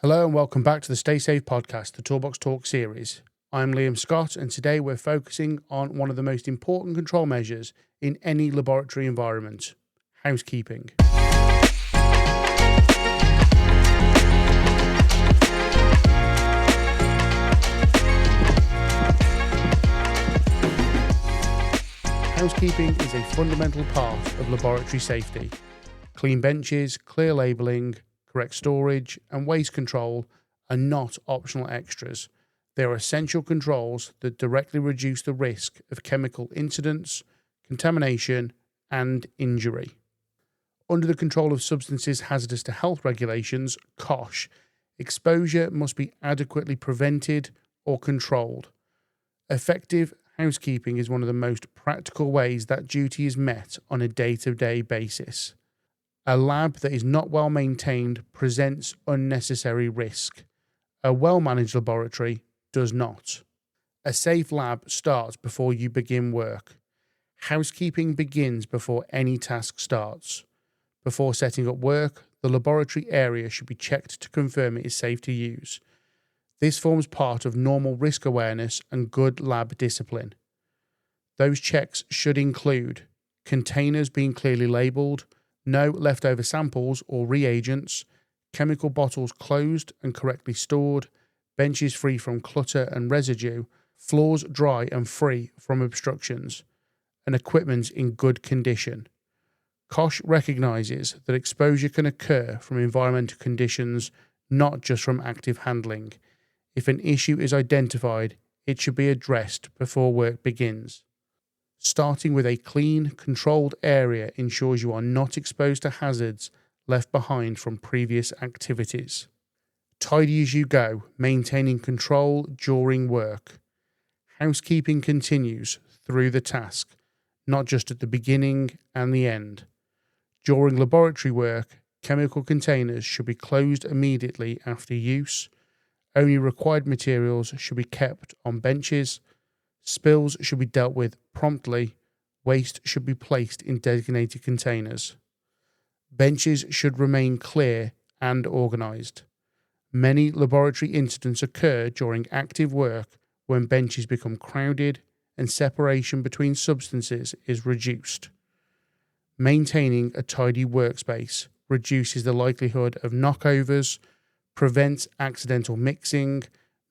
Hello and welcome back to the Stay Safe podcast, the Toolbox Talk series. I'm Liam Scott, and today we're focusing on one of the most important control measures in any laboratory environment: housekeeping. Housekeeping is a fundamental part of laboratory safety. Clean benches, clear labelling, correct storage, and waste control are not optional extras. They are essential controls that directly reduce the risk of chemical incidents, contamination, and injury. Under the Control of Substances Hazardous to Health regulations, COSHH, exposure must be adequately prevented or controlled. Effective housekeeping is one of the most practical ways that duty is met on a day-to-day basis. A lab that is not well maintained presents unnecessary risk. A well-managed laboratory does not. A safe lab starts before you begin work. Housekeeping begins before any task starts. Before setting up work, the laboratory area should be checked to confirm it is safe to use. This forms part of normal risk awareness and good lab discipline. Those checks should include containers being clearly labelled, no leftover samples or reagents, chemical bottles closed and correctly stored, benches free from clutter and residue, floors dry and free from obstructions, and equipment in good condition. COSHH recognises that exposure can occur from environmental conditions, not just from active handling. If an issue is identified, it should be addressed before work begins. Starting with a clean, controlled area ensures you are not exposed to hazards left behind from previous activities. Tidy as you go, maintaining control during work. Housekeeping continues through the task, not just at the beginning and the end. During laboratory work, chemical containers should be closed immediately after use. Only required materials should be kept on benches. Spills should be dealt with promptly. Waste should be placed in designated containers. Benches should remain clear and organised. Many laboratory incidents occur during active work when benches become crowded and separation between substances is reduced. Maintaining a tidy workspace reduces the likelihood of knockovers, prevents accidental mixing,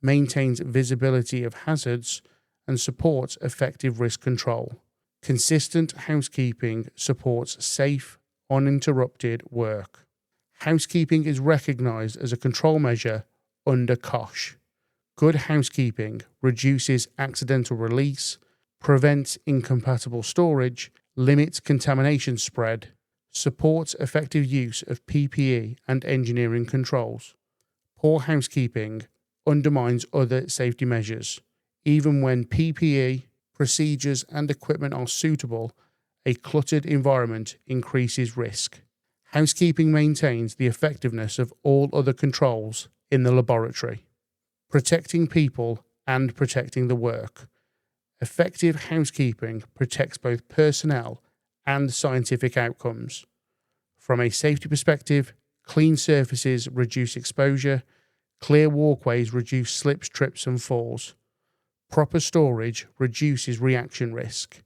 maintains visibility of hazards, and supports effective risk control. Consistent housekeeping supports safe, uninterrupted work. Housekeeping is recognised as a control measure under COSHH. Good housekeeping reduces accidental release, prevents incompatible storage, limits contamination spread, supports effective use of PPE and engineering controls. Poor housekeeping undermines other safety measures. Even when PPE, procedures and equipment are suitable, a cluttered environment increases risk. Housekeeping maintains the effectiveness of all other controls in the laboratory, protecting people and protecting the work. Effective housekeeping protects both personnel and scientific outcomes. From a safety perspective, clean surfaces reduce exposure, clear walkways reduce slips, trips and falls. Proper storage reduces reaction risk.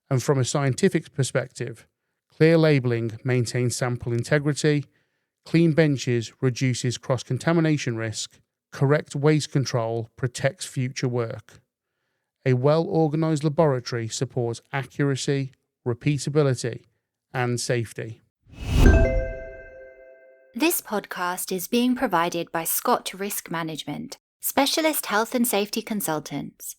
And from a scientific perspective, clear labelling maintains sample integrity, clean benches reduces cross-contamination risk, correct waste control protects future work. A well-organised laboratory supports accuracy, repeatability, and safety. This podcast is being provided by Scott Risk Management, specialist health and safety consultants.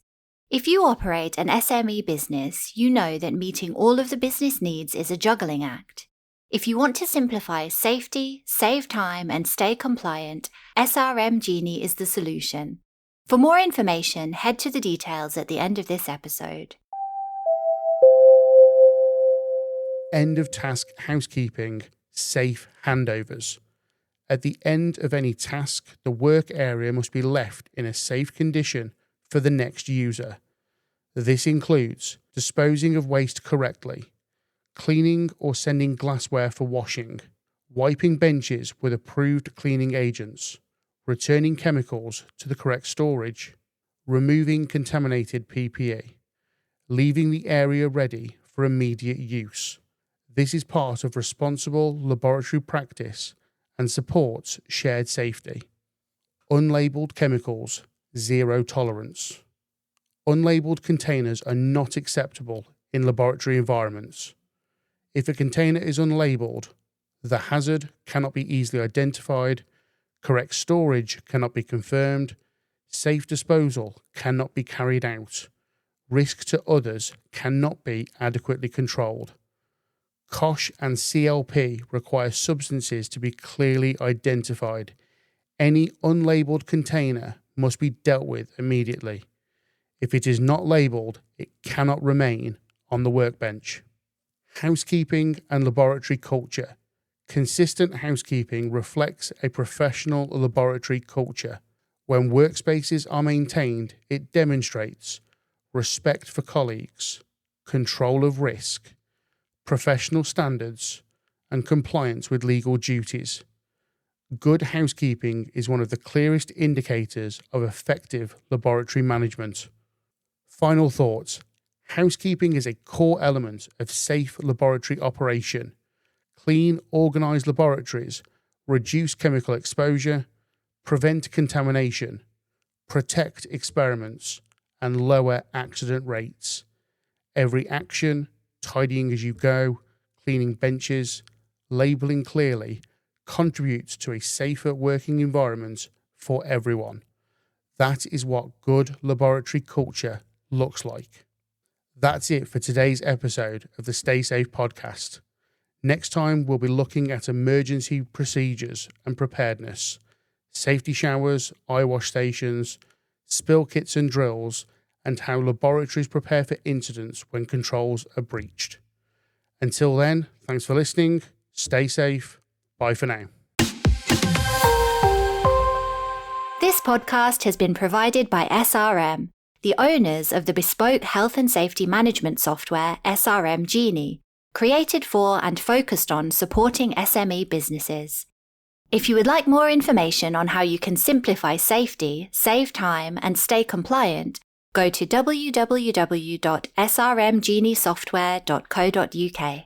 If you operate an SME business, you know that meeting all of the business needs is a juggling act. If you want to simplify safety, save time, and stay compliant, SRM Genie is the solution. For more information, head to the details at the end of this episode. End of task housekeeping, safe handovers. At the end of any task, the work area must be left in a safe condition for the next user. This includes disposing of waste correctly, cleaning or sending glassware for washing, wiping benches with approved cleaning agents, returning chemicals to the correct storage, removing contaminated PPE, leaving the area ready for immediate use. This is part of responsible laboratory practice and supports shared safety. Unlabeled chemicals, zero tolerance. Unlabeled containers are not acceptable in laboratory environments. If a container is unlabeled, the hazard cannot be easily identified, correct storage cannot be confirmed, safe disposal cannot be carried out, risk to others cannot be adequately controlled. COSHH and CLP require substances to be clearly identified. Any unlabeled container must be dealt with immediately. If it is not labelled, it cannot remain on the workbench. Housekeeping and laboratory culture. Consistent housekeeping reflects a professional laboratory culture. When workspaces are maintained, it demonstrates respect for colleagues, control of risk, professional standards, and compliance with legal duties. Good housekeeping is one of the clearest indicators of effective laboratory management. Final thoughts. Housekeeping is a core element of safe laboratory operation. Clean, organised laboratories reduce chemical exposure, prevent contamination, protect experiments, and lower accident rates. Every action, tidying as you go, cleaning benches, labelling clearly, contributes to a safer working environment for everyone. That is what good laboratory culture looks like. That's it for today's episode of the Stay Safe podcast. Next time, we'll be looking at emergency procedures and preparedness, safety showers, eye wash stations, spill kits and drills, and how laboratories prepare for incidents when controls are breached. Until then, thanks for listening. Stay safe. Bye for now. This podcast has been provided by SRM, the owners of the bespoke health and safety management software SRM Genie, created for and focused on supporting SME businesses. If you would like more information on how you can simplify safety, save time, and stay compliant, go to www.srmgeniesoftware.co.uk.